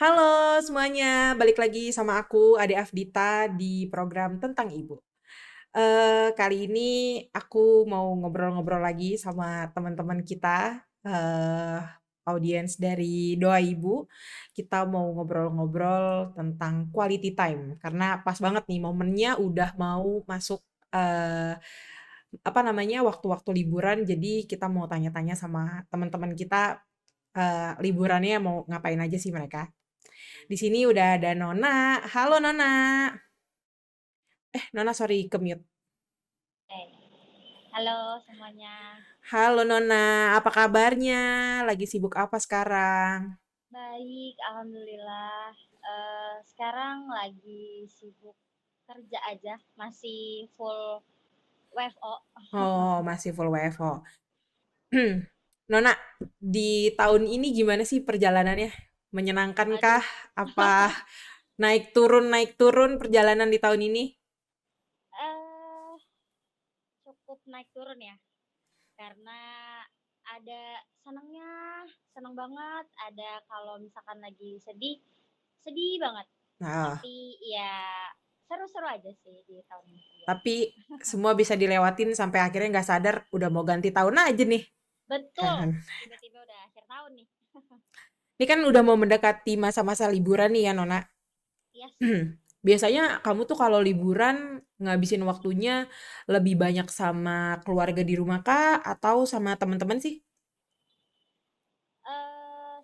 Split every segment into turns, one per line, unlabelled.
Halo semuanya, balik lagi sama aku, Ade Afdita di program Tentang Ibu. Kali ini aku mau ngobrol-ngobrol lagi sama teman-teman kita, eh audiens dari Doa Ibu. Kita mau ngobrol-ngobrol tentang quality time, karena pas banget nih momennya udah mau masuk eh apa namanya waktu-waktu liburan. Jadi kita mau tanya-tanya sama teman-teman kita liburannya mau ngapain aja sih mereka. Di sini udah ada Nona. Halo Nona. Nona sorry ke mute.
Oke. Halo semuanya.
Halo Nona, apa kabarnya? Lagi sibuk apa sekarang?
Baik, alhamdulillah. Sekarang lagi sibuk kerja aja, masih full WFO.
Oh, masih full WFO. Nona, di tahun ini gimana sih perjalanannya? Menyenangkankah?
Aduh,
Apa naik turun perjalanan di tahun ini?
eh cukup naik turun ya, karena ada senengnya, seneng banget. Ada kalau misalkan lagi sedih, sedih banget.
Nah,
Tapi ya seru-seru aja sih di tahun ini
tapi
perjalanannya.
semua bisa dilewatin sampai akhirnya nggak sadar udah mau ganti tahun aja nih.
Betul,
Kan?
tiba-tiba udah akhir tahun nih.
Ini kan udah mau mendekati masa-masa liburan nih ya Nona.
Iya sih.
Biasanya kamu tuh kalau liburan ngabisin waktunya lebih banyak sama keluarga di rumah kah atau sama teman-teman sih?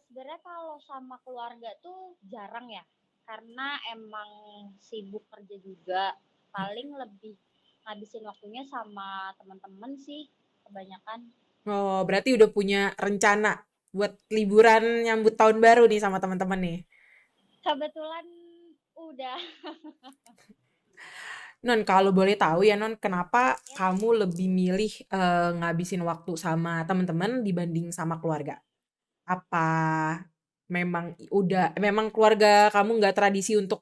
Sebenarnya kalau sama keluarga tuh jarang ya, karena emang sibuk kerja juga. Paling lebih ngabisin waktunya sama teman-teman sih kebanyakan.
Oh, berarti udah punya rencana buat liburan nyambut tahun baru nih sama teman-teman nih.
Kebetulan udah.
Non, kalau boleh tahu ya Non, kenapa
Ya,
kamu lebih milih ngabisin waktu sama teman-teman dibanding sama keluarga? Apa memang keluarga kamu nggak tradisi untuk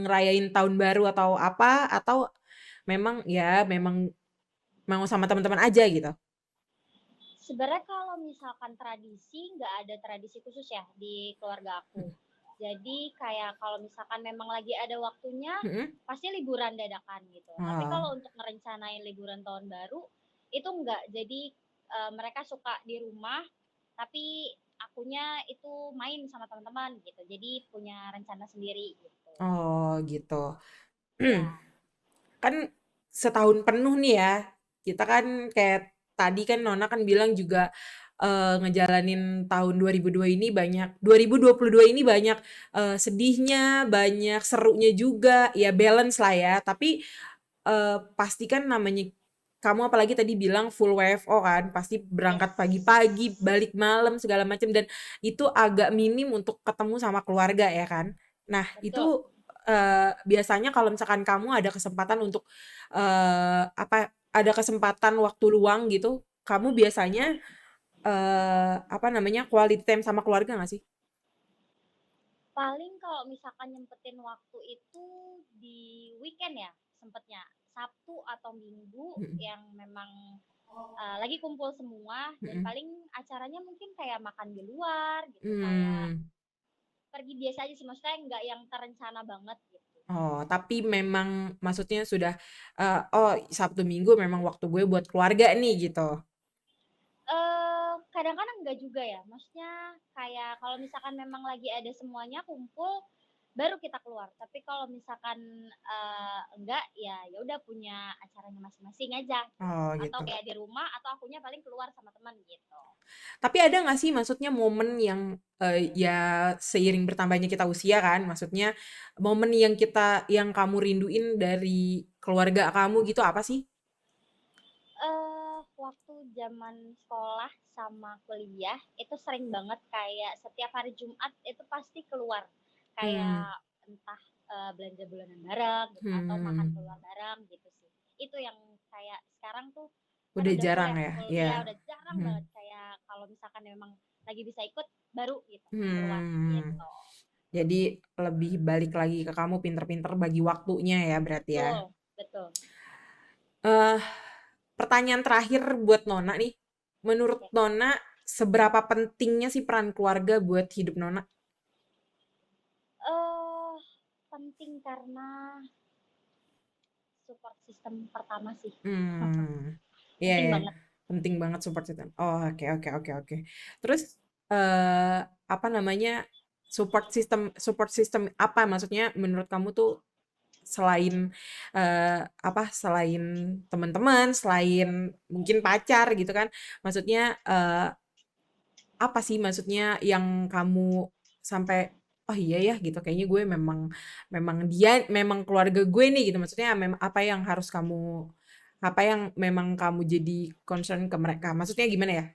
ngerayain tahun baru atau apa? Atau memang ya memang mau sama teman-teman aja gitu?
sebenarnya kalau misalkan tradisi, nggak ada tradisi khusus ya di keluarga aku. Jadi kayak kalau misalkan memang lagi ada waktunya,
Mhm.
pasti liburan dadakan gitu. Tapi
Oh.
kalau untuk merencanain liburan tahun baru, itu enggak. Jadi mereka suka di rumah, tapi akunya itu main sama teman-teman gitu. Jadi punya rencana sendiri gitu.
Oh gitu.
Ya,
Kan setahun penuh nih ya. Kita kan kayak tadi kan Nona kan bilang juga ngejalanin tahun 2022 ini banyak sedihnya, banyak serunya juga, ya balance lah ya. Tapi pasti kan namanya kamu apalagi tadi bilang full WFO kan, pasti
yes,
berangkat pagi-pagi, balik malam segala macam dan itu agak minim untuk ketemu sama keluarga ya kan. Nah,
betul.
itu biasanya kalau misalkan kamu ada kesempatan untuk ada kesempatan waktu luang gitu, kamu biasanya apa namanya quality time sama keluarga nggak sih?
Paling kalau misalkan nyempetin waktu itu di weekend ya, sempetnya Sabtu atau Minggu
Mm-mm.
yang memang lagi kumpul semua dan
Mm-mm.
paling acaranya mungkin kayak makan di luar gitu, kayak
Hmm.
pergi biasa aja sih, maksudnya nggak yang terencana banget gitu.
Oh, tapi memang maksudnya sudah oh Sabtu Minggu memang waktu gue buat keluarga nih gitu.
Kadang-kadang enggak juga ya, maksudnya kayak kalau misalkan memang lagi ada semuanya kumpul, baru kita keluar. Tapi kalau misalkan enggak, ya ya udah punya acaranya masing-masing aja gitu.
Oh
Atau
gitu.
kayak di rumah, atau akunya paling keluar sama teman gitu.
Tapi ada nggak sih maksudnya momen yang ya seiring bertambahnya kita usia kan, maksudnya momen yang kamu rinduin dari keluarga kamu gitu apa sih?
Waktu zaman sekolah sama kuliah, itu sering banget kayak setiap hari Jumat itu pasti keluar.
Hmm.
Kayak entah, belanja bulanan bareng gitu, atau makan
Hmm.
keluar bareng gitu sih. Itu yang kayak sekarang tuh kan
Udah
udah full
jarang
ya,
ya?
full
Iya.
ya udah jarang
Hmm.
banget kayak kalau misalkan memang lagi bisa ikut, baru gitu keluar
Hmm.
gitu.
Jadi lebih balik lagi ke kamu pinter-pinter bagi waktunya ya berarti ya.
Betul, betul.
Eh, Pertanyaan terakhir buat Nona nih. Menurut
Oke.
Nona, seberapa pentingnya sih peran keluarga buat hidup Nona?
karena support system pertama sih.
Iya
Penting
ya,
banget.
penting banget support system. Oh, oke oke oke oke. Terus apa namanya? Support system apa maksudnya menurut kamu tuh selain apa selain teman-teman, selain mungkin pacar gitu kan? Maksudnya apa sih maksudnya yang kamu sampai oh iya ya gitu kayaknya gue memang memang dia memang keluarga gue nih gitu maksudnya apa yang harus kamu apa yang memang kamu jadi concern ke mereka maksudnya gimana ya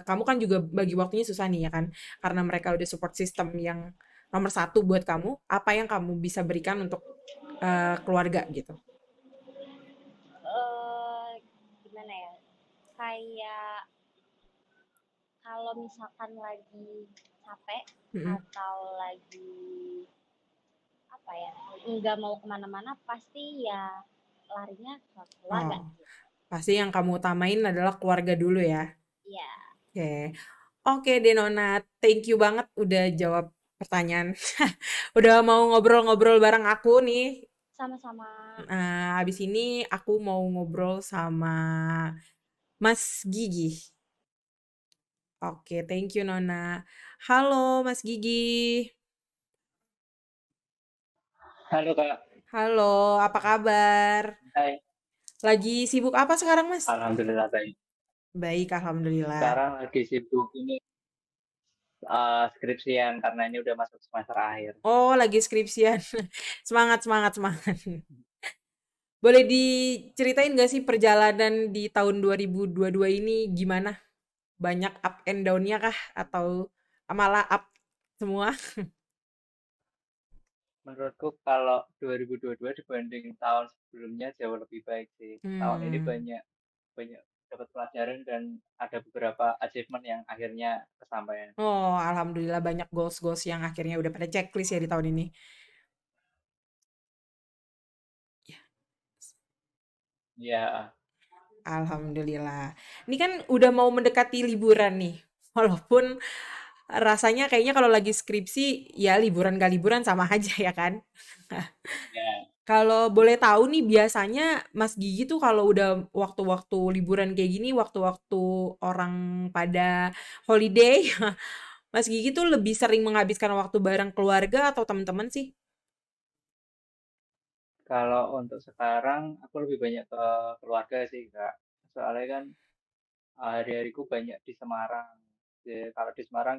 kamu kan juga bagi waktunya susah nih ya kan karena mereka udah support system yang nomor satu buat kamu apa yang kamu bisa berikan untuk keluarga gitu.
eh Gimana ya? Kayak kalau misalkan lagi capek
Mm-mm.
atau lagi apa ya, nggak mau kemana-mana, pasti ya larinya ke keluarga
Oh,
gitu.
pasti yang kamu utamain adalah keluarga dulu ya.
Iya,
Oke. Oke deh Nona, thank you banget udah jawab pertanyaan. Udah mau ngobrol-ngobrol bareng aku nih.
sama-sama.
Nah, habis ini aku mau ngobrol sama Mas Gigi. Oke, thank you Nona. Halo Mas Gigi.
Halo Kak,
Halo, apa kabar?
hai.
Lagi sibuk apa sekarang Mas?
Alhamdulillah baik.
Baik, alhamdulillah.
Sekarang lagi sibuk ini skripsian karena ini udah masuk semester akhir.
Oh, lagi skripsian. Semangat, semangat, semangat. Boleh diceritain gak sih perjalanan di tahun 2022 ini gimana? Banyak up and down-nya kah? Atau malah up semua?
Menurutku kalau 2022 dibanding tahun sebelumnya jauh lebih baik sih. Tahun ini
Hmm.
banyak banyak dapat pelajaran dan ada beberapa achievement yang akhirnya kesampaian.
Oh, alhamdulillah banyak goals-goals yang akhirnya udah pada checklist ya di tahun ini. Ya,
Ya,
alhamdulillah. Ini kan udah mau mendekati liburan nih. Walaupun rasanya kayaknya kalau lagi skripsi, ya liburan gak liburan sama aja ya kan?
ya.
Kalau boleh tahu nih biasanya Mas Gigi tuh kalau udah waktu-waktu liburan kayak gini, waktu-waktu orang pada holiday, Mas Gigi tuh lebih sering menghabiskan waktu bareng keluarga atau teman-teman sih?
Kalau untuk sekarang aku lebih banyak ke keluarga sih Kak. Soalnya kan hari-hariku banyak di Semarang. Jadi, kalau di Semarang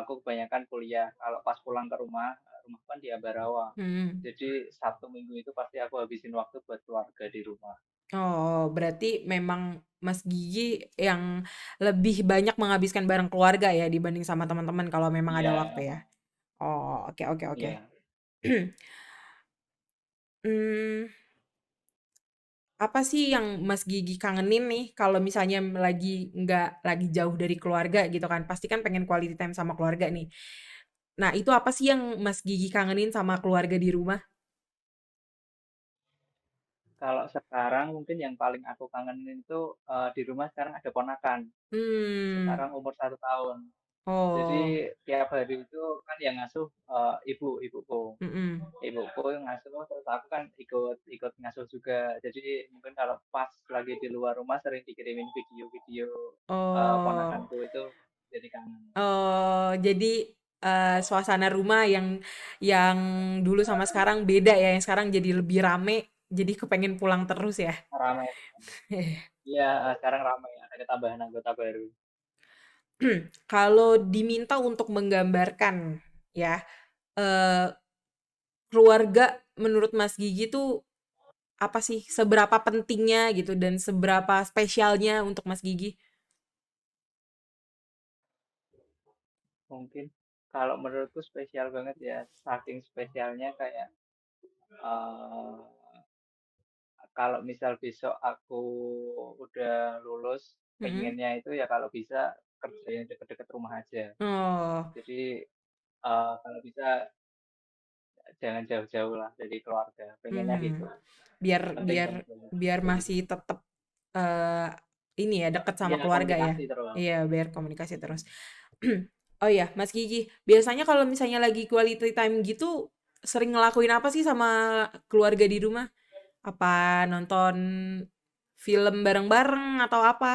aku kebanyakan kuliah. Kalau pas pulang ke rumah, rumah kan di Ambarawa.
Hmm.
Jadi Sabtu Minggu itu pasti aku habisin waktu buat keluarga di rumah.
Oh, berarti memang Mas Gigi yang lebih banyak menghabiskan bareng keluarga ya dibanding sama teman-teman kalau memang ada waktu
Iya,
ya. Oh, oke oke oke.
iya.
Hmm, apa sih yang Mas Gigi kangenin nih kalau misalnya lagi nggak lagi jauh dari keluarga gitu kan? Pasti kan pengen quality time sama keluarga nih. Nah, itu apa sih yang Mas Gigi kangenin sama keluarga di rumah?
Kalau sekarang mungkin yang paling aku kangenin itu di rumah sekarang ada ponakan.
Hmm.
Sekarang umur 1 tahun. Jadi
Oh.
tiap hari itu kan yang ngasuh ibuku.
Mm-mm.
Ibuku yang ngasuh terus aku kan ikut ikut ngasuh juga. Jadi mungkin kalau pas lagi di luar rumah sering dikirimin video-video
Oh.
ponakanku itu jadi kangen.
Oh, jadi suasana rumah yang dulu sama sekarang beda ya. Yang sekarang jadi lebih rame, jadi kepengen pulang terus ya.
Ramai. Iya, sekarang ramai ada tambahan anggota baru.
Kalau diminta untuk menggambarkan ya, eh, keluarga menurut Mas Gigi tuh apa sih? Seberapa pentingnya gitu dan seberapa spesialnya untuk Mas Gigi?
Mungkin kalau menurutku spesial banget ya, saking spesialnya kayak eh, kalau misal besok aku udah lulus,
Mm-mm.
pengennya itu ya kalau bisa kerja yang deket-deket rumah aja.
Oh,
Jadi kalau bisa jangan jauh-jauh lah dari keluarga. Pengennya
mhm.
gitu.
Biar
Penting
biar
banget banget.
biar masih tetap ini ya dekat sama
Iya
keluarga ya.
komunikasi terus.
Iya, biar komunikasi terus. Oh iya, Mas Gigi, biasanya kalau misalnya lagi quality time gitu, sering ngelakuin apa sih sama keluarga di rumah? Apa nonton film bareng-bareng atau apa?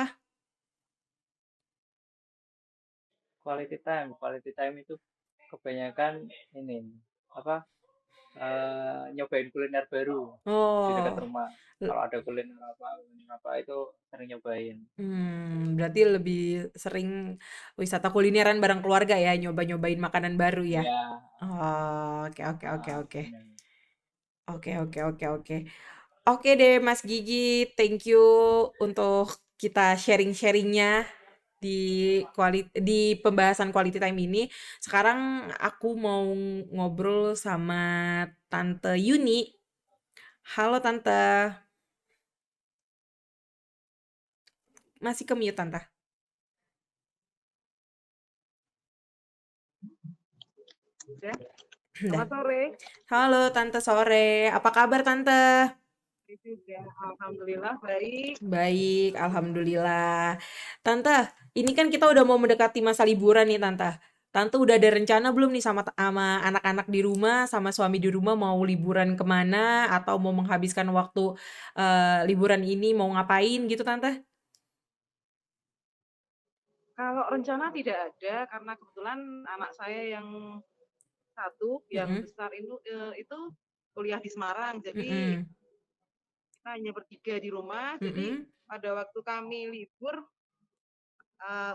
Quality time itu kebanyakan ini apa nyobain kuliner baru di dekat
Oh,
rumah.
l-
Kalau ada kuliner apa itu sering nyobain.
berarti lebih sering wisata kulineran bareng keluarga ya, nyoba-nyobain makanan baru ya.
Ya,
Oh, oke oke oke oke.
benar.
Oke oke oke oke. Oke deh Mas Gigi, thank you untuk kita sharing-sharingnya di di pembahasan quality time ini. Sekarang aku mau ngobrol sama Tante Yuni. Halo Tante, masih ke mute Tante?
Ya,
Udah.
selamat sore.
Halo Tante sore, apa kabar Tante?
Ini juga alhamdulillah baik.
Baik, alhamdulillah. Tante, ini kan kita udah mau mendekati masa liburan nih Tante. Tante udah ada rencana belum nih sama anak-anak di rumah, sama suami di rumah mau liburan kemana atau mau menghabiskan waktu liburan ini mau ngapain gitu Tante?
Kalau rencana tidak ada karena kebetulan anak saya yang satu, yang
Mm-mm,
besar itu kuliah di Semarang. Jadi
mm-mm,
kita hanya bertiga di rumah. Jadi
mm-mm,
pada waktu kami libur,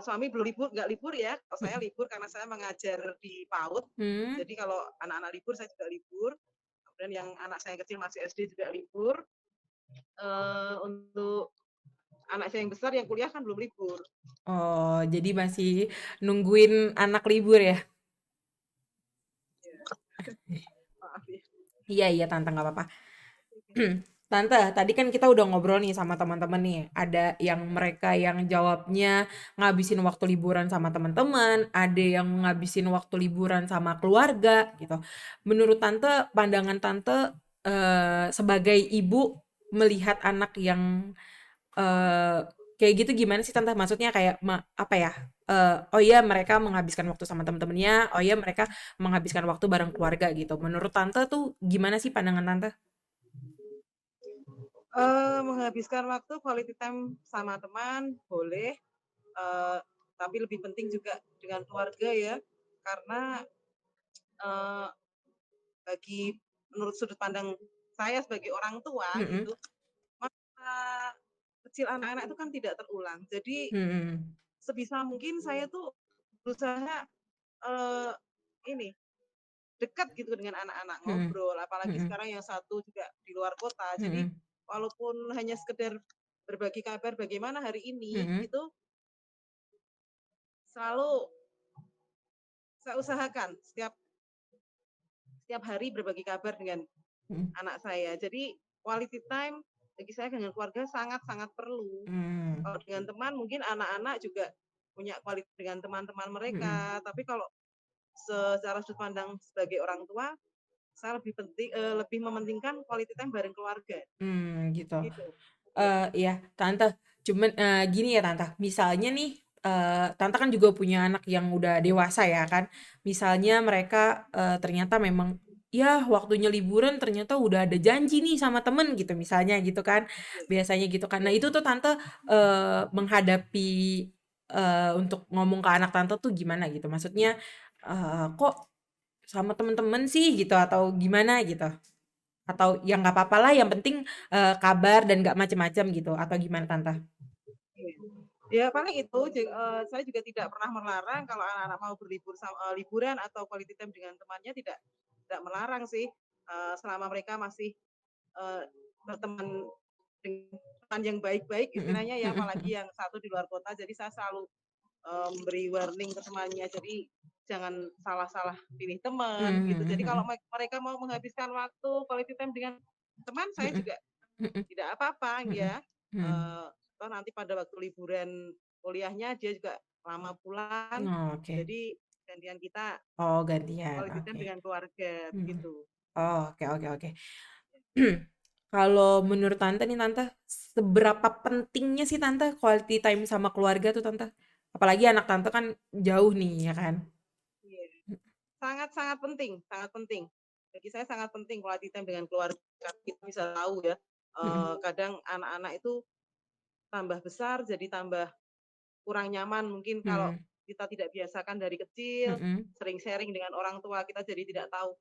suami belum libur, nggak libur ya. Kalau saya libur karena saya mengajar di PAUD.
mm-mm.
Jadi kalau anak-anak libur saya juga libur. Kemudian yang anak saya yang kecil masih SD juga libur. Untuk anak saya yang besar yang kuliah kan belum libur.
Oh, jadi masih nungguin anak libur ya?
Maaf ya.
Iya, iya Tante, nggak apa-apa. Tante, tadi kan kita udah ngobrol nih sama teman-teman nih. Ada yang mereka yang jawabnya ngabisin waktu liburan sama teman-teman, ada yang ngabisin waktu liburan sama keluarga gitu. Menurut Tante, pandangan Tante sebagai ibu melihat anak yang eh kayak gitu gimana sih Tante? Maksudnya kayak apa ya? Oh iya mereka menghabiskan waktu sama teman-temannya, oh iya mereka menghabiskan waktu bareng keluarga gitu. Menurut Tante tuh gimana sih pandangan Tante?
Menghabiskan waktu quality time sama teman boleh, uh, tapi lebih penting juga dengan keluarga ya, karena uh, bagi menurut sudut pandang saya sebagai orang tua
Mm-mm.
gitu, masa kecil anak-anak itu kan tidak terulang. Jadi
Mm-mm.
sebisa mungkin saya tuh berusaha uh, ini dekat gitu dengan anak-anak,
Mm-mm.
ngobrol, apalagi
Mm-mm.
sekarang yang satu juga di luar kota. Jadi
Mm-mm.
walaupun hanya sekedar berbagi kabar bagaimana hari ini,
Mm-mm.
itu selalu saya usahakan setiap hari berbagi kabar dengan
Mm-mm.
anak saya. Jadi quality time bagi saya dengan keluarga sangat-sangat perlu.
Mm-mm.
Kalau dengan teman mungkin anak-anak juga punya quality dengan teman-teman
Mm-mm.
mereka, tapi kalau secara sudut pandang sebagai orang tua, saya lebih mementingkan quality time bareng keluarga.
Gitu.
Gitu. Ya.
Iya, Tante. Cuman gini ya Tante, misalnya nih, Tante kan juga punya anak yang udah dewasa ya kan. Misalnya mereka ternyata memang ya waktunya liburan ternyata udah ada janji nih sama temen gitu misalnya gitu kan. Biasanya gitu kan. Nah, itu tuh Tante menghadapi untuk ngomong ke anak Tante tuh gimana gitu. Maksudnya kok sama temen-temen sih gitu atau gimana gitu. Atau ya nggak apa-apa lah yang penting kabar dan nggak macem-macem gitu atau gimana Tante?
Ya paling itu, saya juga tidak pernah melarang kalau anak-anak mau liburan atau quality time dengan temannya, tidak melarang sih, selama mereka masih berteman dengan teman yang baik-baik
Mhm,
istilahnya ya,
mhm,
apalagi
mhm.
yang satu di luar kota. Jadi saya selalu memberi warning ke temannya, jadi jangan salah-salah pilih teman gitu.
Mhm,
Jadi kalau
mhm,
mereka mau menghabiskan waktu quality time dengan teman, saya
mhm,
juga
mhm,
tidak apa-apa
mhm,
ya.
mhm.
Toh nanti pada waktu liburan kuliahnya dia juga lama pulang,
Oh, oke.
jadi gantian kita
Oh, gantian.
quality time
Oke.
dengan keluarga
Mhm.
begitu.
Oh, oke oke oke. Kalau menurut Tante nih Tante, seberapa pentingnya sih Tante quality time sama keluarga tuh Tante? Apalagi anak Tante kan jauh nih ya kan?
Iya. Sangat-sangat penting, sangat penting. Bagi saya sangat penting quality time dengan keluarga. Kita bisa tahu ya,
Mhm.
kadang anak-anak itu tambah besar jadi tambah kurang nyaman mungkin kalau
Mhm.
kita tidak biasakan dari kecil,
Mhm.
sering sharing dengan orang tua, kita jadi tidak tahu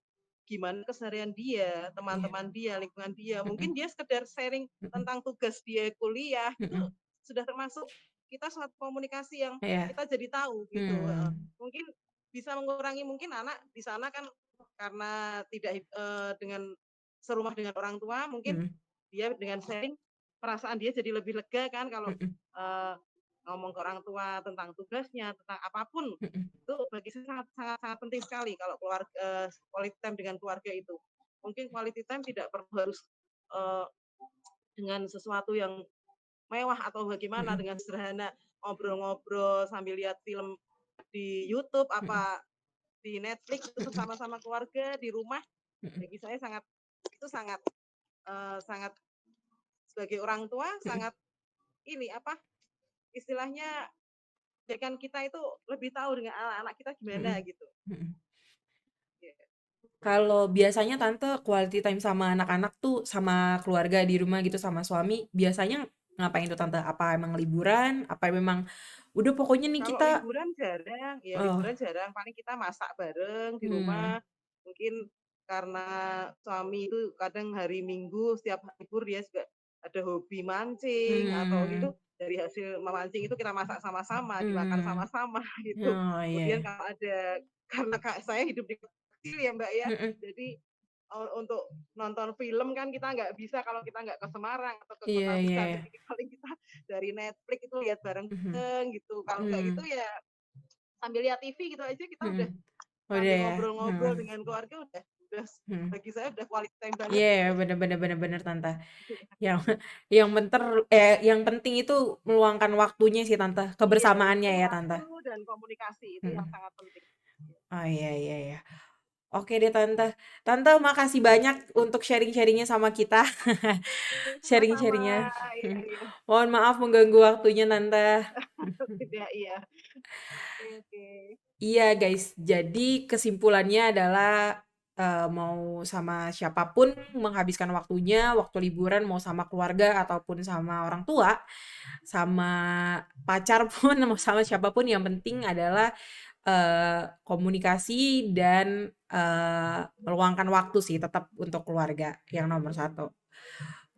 gimana keseharian dia,
Iya.
teman-teman dia, lingkungan dia. Mungkin
Mhm.
dia sekedar sharing
Mhm.
tentang tugas dia kuliah, itu
Mhm.
sudah termasuk kita suatu komunikasi yang
Iya.
kita jadi tahu gitu, heeh.
Hmm.
Mungkin bisa mengurangi mungkin anak di sana kan karena tidak dengan serumah dengan orang tua, mungkin
Mhm.
dia dengan sharing perasaan dia jadi lebih lega kan kalau,
Mhm.
eee, ngomong ke orang tua tentang tugasnya, tentang apapun.
Mhm.
Itu bagi saya sangat sangat sangat penting sekali kalau quality time dengan keluarga itu. Mungkin quality time tidak perlu harus, eee, dengan sesuatu yang mewah atau bagaimana,
Mhm.
dengan sederhana ngobrol-ngobrol sambil lihat film di YouTube,
Mhm.
apa di Netflix itu
Mhm.
bersama-sama keluarga di rumah,
Mhm.
bagi saya sangat itu sangat, sangat sebagai orang tua
Mhm.
sangat ini, apa, istilahnya jadikan kita itu lebih tahu dengan anak-anak kita gimana
Mhm.
gitu.
Mhm.
Iya.
Kalau biasanya Tante quality time sama anak-anak tuh sama keluarga di rumah gitu sama suami, biasanya ngapain tuh Tante? Apa emang liburan? Apa memang udah pokoknya nih
Kalau
kita
liburan jarang, ya
oh,
liburan jarang, paling kita masak bareng di
hmm,
rumah. Mungkin karena suami itu kadang hari Minggu setiap libur dia juga ada hobi mancing atau gitu,
hmm,
dari hasil memancing itu kita masak sama-sama, dimakan
hmm,
sama-sama gitu.
oh
Kemudian
iya,
kalau ada karena saya hidup di kota kecil ya Mbak ya,
mm-mm.
jadi untuk nonton film kan kita nggak bisa kalau kita nggak ke Semarang atau ke
Iya
kota
iya
besar,
iya,
jadi paling kita dari Netflix itu lihat
mhm,
bareng-bareng gitu. Kalau nggak gitu
hmm,
ya sambil lihat TV gitu aja kita
hmm,
udah
udah
sambil
ya,
ngobrol-ngobrol dengan keluarga udah
hmm.
bagi saya udah quality time
Iya
banget
yeah,
gitu.
bener bener bener bener Tante. Yang yang penting itu meluangkan waktunya sih Tante,
Iya,
kebersamaannya ya Tante.
waktu dan komunikasi itu yang
Mm-mm.
sangat penting.
Oh iya iya iya. Oke deh Tante. Tante makasih banyak untuk sharing-sharingnya sama kita.
Sama-sama,
Sharing-sharingnya.
iya iya.
Mohon maaf mengganggu waktunya Tante.
Tidak, iya. Oke, oke.
Iya guys, jadi kesimpulannya adalah mau sama siapapun menghabiskan waktunya, waktu liburan mau sama keluarga ataupun sama orang tua, sama pacar pun, mau sama siapapun yang penting adalah komunikasi dan meluangkan waktu sih tetap untuk keluarga yang nomor satu.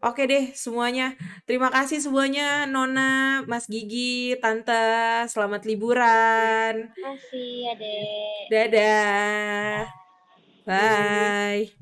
Oke deh semuanya. Terima kasih semuanya Nona, Mas Gigi, Tante. Selamat
Oke,
liburan.
Makasih,
oke.
Adek.
Dadah.
Yuk.
Bye.